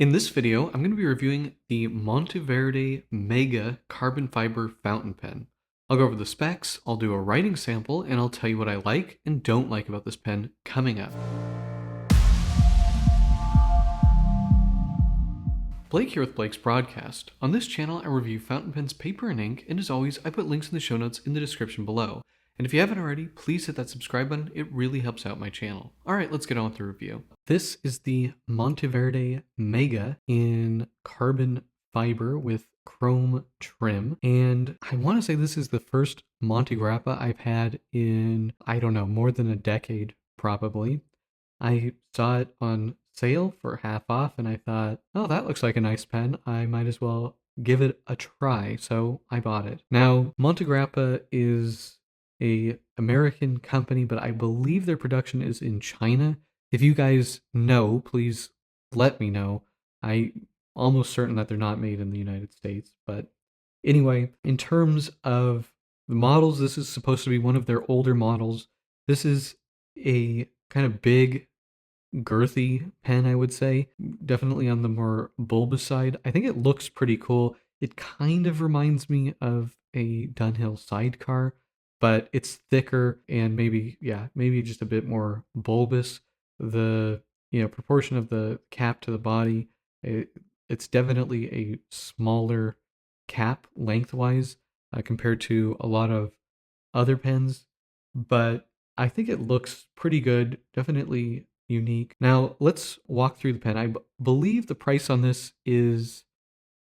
In this video, I'm going to be reviewing the Monteverde Mega carbon fiber fountain pen. I'll go over the specs, I'll do a writing sample, and I'll tell you what I like and don't like about this pen coming up. Blake here with Blake's Broadcast. On this channel, I review fountain pens, paper, and ink, and as always, I put links in the show notes in the description below. And if you haven't already, please hit that subscribe button, it really helps out my channel. Alright, let's get on with the review. This is the Monteverde Mega in carbon fiber with chrome trim, and I want to say this is the first Monte Grappa I've had in, I don't know, more than a decade probably. I saw it on sale for half off and I thought, oh, that looks like a nice pen. I might as well give it a try, so I bought it. Now, Monte Grappa is a American company, but I believe their production is in China. If you guys know, please let me know. I'm almost certain that they're not made in the United States. But anyway, in terms of the models, this is supposed to be one of their older models. This is a kind of big, girthy pen, I would say. Definitely on the more bulbous side. I think it looks pretty cool. It kind of reminds me of a Dunhill sidecar, but it's thicker and maybe just a bit more bulbous. The proportion of the cap to the body, it's definitely a smaller cap lengthwise compared to a lot of other pens, but I think it looks pretty good. Definitely unique. Now let's walk through the pen. I believe the price on this is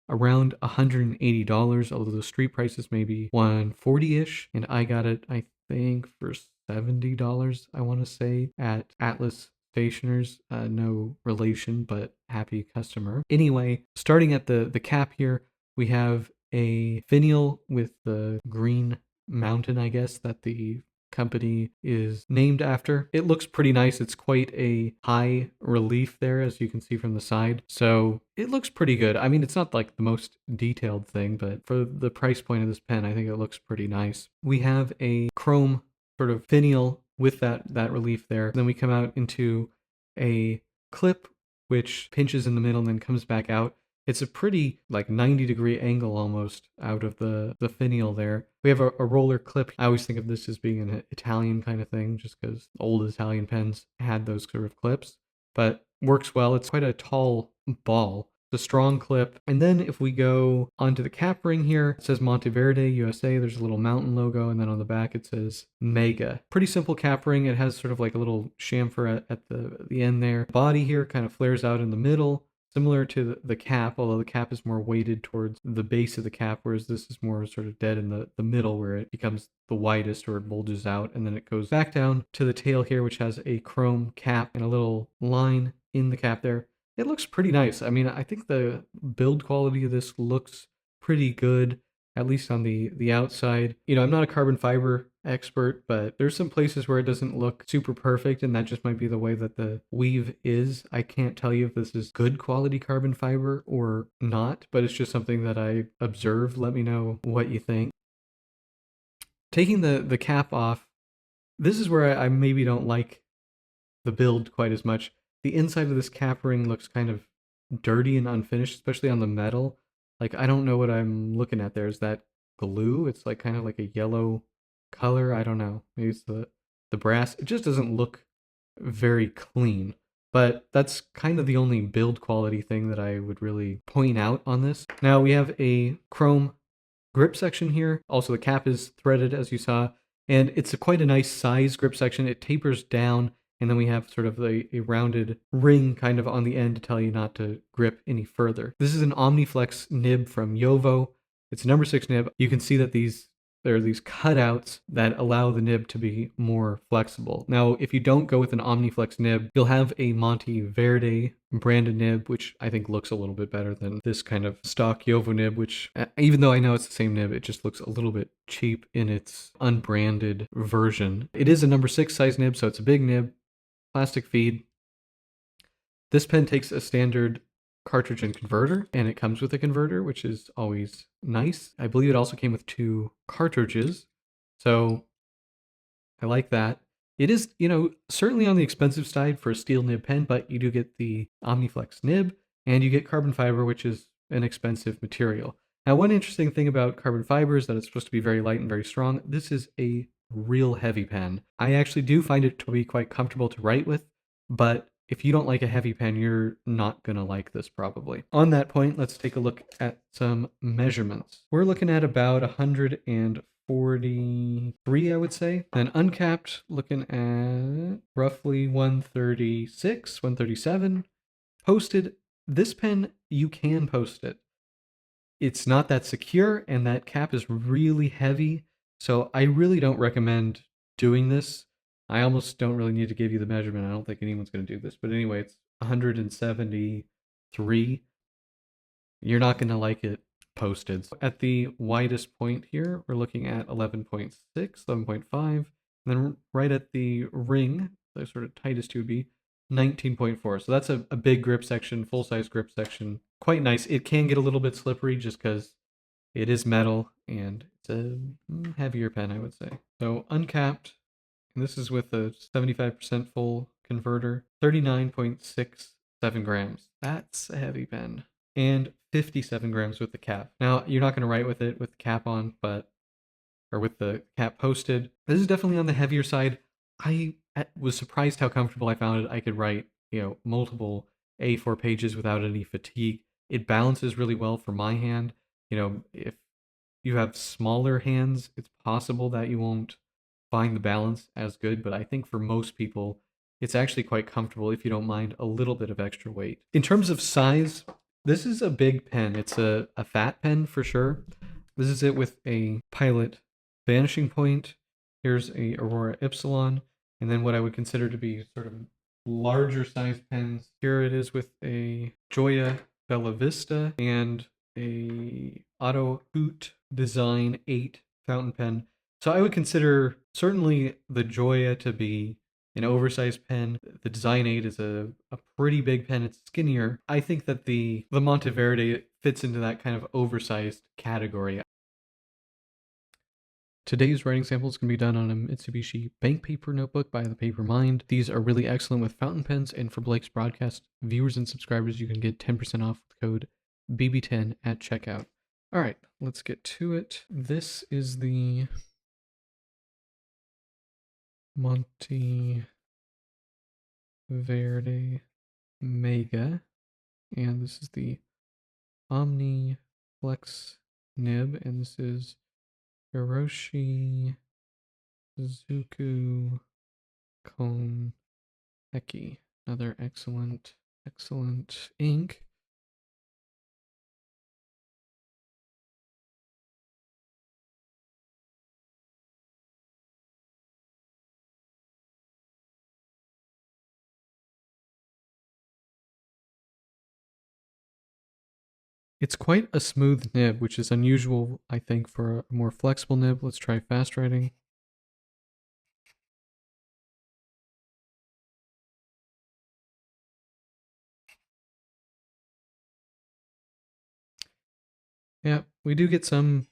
around $180, although the street price is maybe $140-ish, and I got it, I think, for $70, I want to say, at Atlas Stationers. No relation, but happy customer. Anyway, starting at the cap here, we have a finial with the green mountain, I guess, that the company is named after. It looks pretty nice. It's quite a high relief there, as you can see from the side. So it looks pretty good. I mean, it's not like the most detailed thing, but for the price point of this pen, I think it looks pretty nice. We have a chrome sort of finial with that relief there. Then we come out into a clip which pinches in the middle and then comes back out. It's a pretty like 90-degree angle almost out of the finial there. We have a roller clip. I always think of this as being an Italian kind of thing, just because old Italian pens had those sort of clips, but works well. It's quite a tall ball. It's a strong clip. And then if we go onto the cap ring here, it says Monteverde, USA. There's a little mountain logo, and then on the back it says Mega. Pretty simple cap ring. It has sort of like a little chamfer at the end there. Body here kind of flares out in the middle, similar to the cap, although the cap is more weighted towards the base of the cap, whereas this is more sort of dead in the middle where it becomes the widest or it bulges out, and then it goes back down to the tail here, which has a chrome cap and a little line in the cap there. It looks pretty nice. I mean, I think the build quality of this looks pretty good, at least on the outside. I'm not a carbon fiber expert, but there's some places where it doesn't look super perfect, and that just might be the way that the weave is. I can't tell you if this is good quality carbon fiber or not, but it's just something that I observed. Let me know what you think. Taking the cap off, this is where I maybe don't like the build quite as much. The inside of this cap ring looks kind of dirty and unfinished, especially on the metal. Like, I don't know what I'm looking at there. Is that glue? It's like kind of like a yellow color. I don't know. Maybe it's the brass. It just doesn't look very clean. But that's kind of the only build quality thing that I would really point out on this. Now we have a chrome grip section here. Also, the cap is threaded, as you saw, and it's quite a nice size grip section. It tapers down, and then we have sort of a rounded ring kind of on the end to tell you not to grip any further. This is an Omniflex nib from Yovo. It's a number 6 nib. You can see that there are these cutouts that allow the nib to be more flexible. Now, if you don't go with an Omniflex nib, you'll have a Monteverde branded nib, which I think looks a little bit better than this kind of stock Yovo nib, which, even though I know it's the same nib, it just looks a little bit cheap in its unbranded version. It is a number 6 size nib, so it's a big nib, plastic feed. This pen takes a standard cartridge and converter, and it comes with a converter, which is always nice. I believe it also came with 2 cartridges, so I like that. It is, certainly on the expensive side for a steel nib pen, but you do get the Omniflex nib. and you get carbon fiber, which is an expensive material. Now, one interesting thing about carbon fiber is that it's supposed to be very light and very strong. This is a real heavy pen. I actually do find it to be quite comfortable to write with, but if you don't like a heavy pen, you're not going to like this probably. On that point, let's take a look at some measurements. We're looking at about 143, I would say. Then uncapped, looking at roughly 136, 137. Posted, this pen, you can post it. It's not that secure, and that cap is really heavy, so I really don't recommend doing this. I almost don't really need to give you the measurement. I don't think anyone's going to do this, but anyway, it's 173. You're not going to like it posted. So at the widest point here, we're looking at 11.6, 11.5, and then right at the ring, the sort of tightest you would be, 19.4. So that's a big grip section, full-size grip section. Quite nice. It can get a little bit slippery just because it is metal and it's a heavier pen, I would say. So uncapped, and this is with a 75% full converter, 39.67 grams. That's a heavy pen. And 57 grams with the cap. Now, you're not going to write with it with the cap on, or with the cap posted. This is definitely on the heavier side. I was surprised how comfortable I found it. I could write, multiple A4 pages without any fatigue. It balances really well for my hand. If you have smaller hands, it's possible that you won't find the balance as good, but I think for most people, it's actually quite comfortable if you don't mind a little bit of extra weight. In terms of size, this is a big pen. It's a fat pen for sure. This is it with a Pilot vanishing point. Here's a Aurora Epsilon, and then what I would consider to be sort of larger size pens. Here it is with a Joya Bella Vista and a Otto Hoot Design 8 fountain pen. So I would consider certainly the Joya to be an oversized pen. The Design 8 is a pretty big pen. It's skinnier. I think that the Monteverde fits into that kind of oversized category. Today's writing samples can be done on a Mitsubishi bank paper notebook by the Paper Mind. These are really excellent with fountain pens, and for Blake's broadcast viewers and subscribers, you can get 10% off with code BB10 at checkout. All right, let's get to it. This is the Monteverde Mega, and this is the Omniflex Nib, and this is Hiroshi Zuku Konheki. Another excellent ink. It's quite a smooth nib, which is unusual, I think, for a more flexible nib. Let's try fast writing. Yeah, we do get some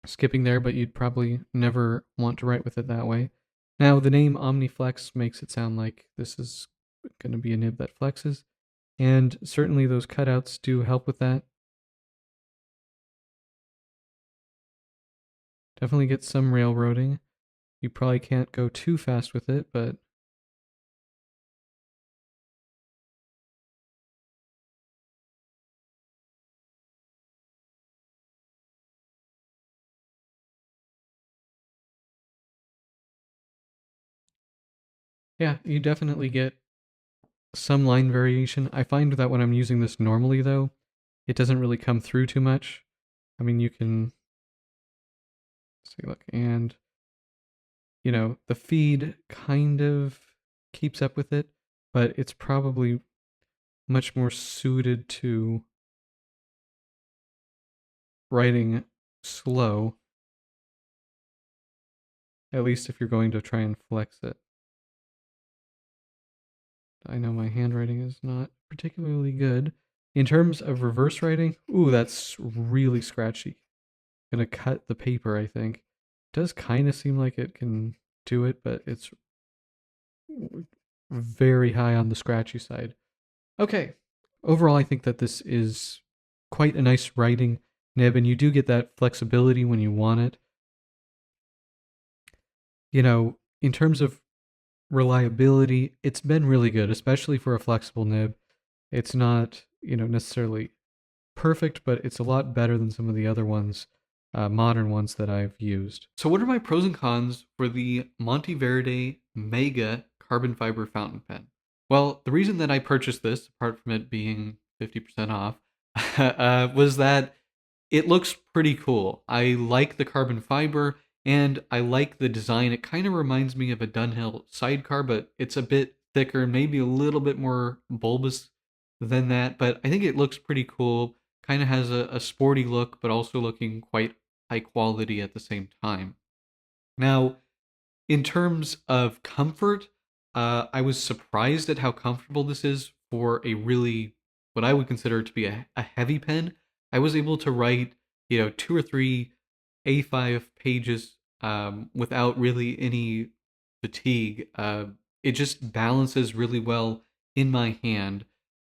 skipping there, but you'd probably never want to write with it that way. Now, the name Omniflex makes it sound like this is going to be a nib that flexes, and certainly those cutouts do help with that. Definitely get some railroading. You probably can't go too fast with it, but yeah, you definitely get some line variation. I find that when I'm using this normally, though, it doesn't really come through too much. I mean, you can see, look, and the feed kind of keeps up with it, but it's probably much more suited to writing slow, at least if you're going to try and flex it. I know my handwriting is not particularly good. In terms of reverse writing, ooh, that's really scratchy. Gonna cut the paper, I think. It does kind of seem like it can do it, but it's very high on the scratchy side. Okay, overall, I think that this is quite a nice writing nib, and you do get that flexibility when you want it. You know, in terms of reliability, it's been really good, especially for a flexible nib. It's not, necessarily perfect, but it's a lot better than some of the other ones, modern ones that I've used. So, what are my pros and cons for the Monteverde Mega carbon fiber fountain pen? Well, the reason that I purchased this, apart from it being 50% off, was that it looks pretty cool. I like the carbon fiber and I like the design. It kind of reminds me of a Dunhill sidecar, but it's a bit thicker, maybe a little bit more bulbous than that. But I think it looks pretty cool. Kind of has a sporty look, but also looking quite high quality at the same time. Now, in terms of comfort, I was surprised at how comfortable this is for a really, what I would consider to be a heavy pen. I was able to write, 2 or 3 A5 pages without really any fatigue. It just balances really well in my hand.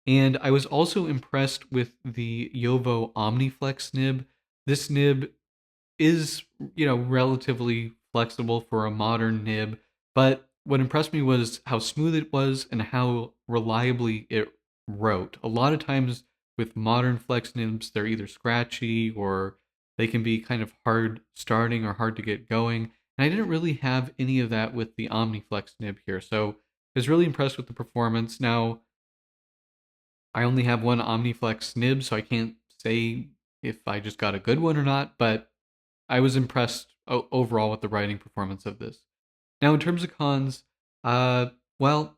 And I was also impressed with the Yovo Omniflex nib. This nib is, relatively flexible for a modern nib, but what impressed me was how smooth it was and how reliably it wrote. A lot of times with modern flex nibs, they're either scratchy or they can be kind of hard starting or hard to get going. And I didn't really have any of that with the Omniflex nib here. So I was really impressed with the performance. Now, I only have one Omniflex nib, so I can't say if I just got a good one or not, but I was impressed overall with the writing performance of this. Now, in terms of cons, well,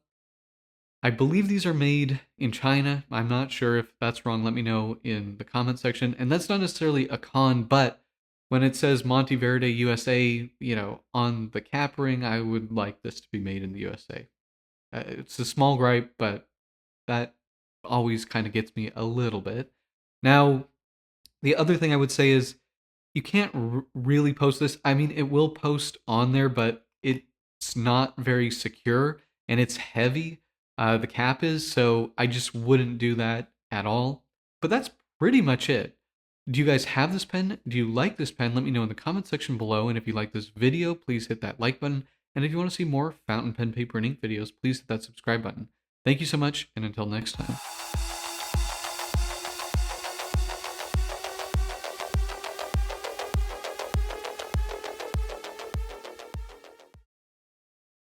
I believe these are made in China. I'm not sure if that's wrong. Let me know in the comment section. And that's not necessarily a con, but when it says Monteverde USA, on the cap ring, I would like this to be made in the USA. It's a small gripe, but that always kind of gets me a little bit. Now, the other thing I would say is you can't really post this. I mean, it will post on there, but it's not very secure and it's heavy. The cap is, so I just wouldn't do that at all. But that's pretty much it. Do you guys have this pen? Do you like this pen? Let me know in the comment section below. And if you like this video, please hit that like button. And if you want to see more fountain pen, paper, and ink videos, please hit that subscribe button. Thank you so much, and until next time.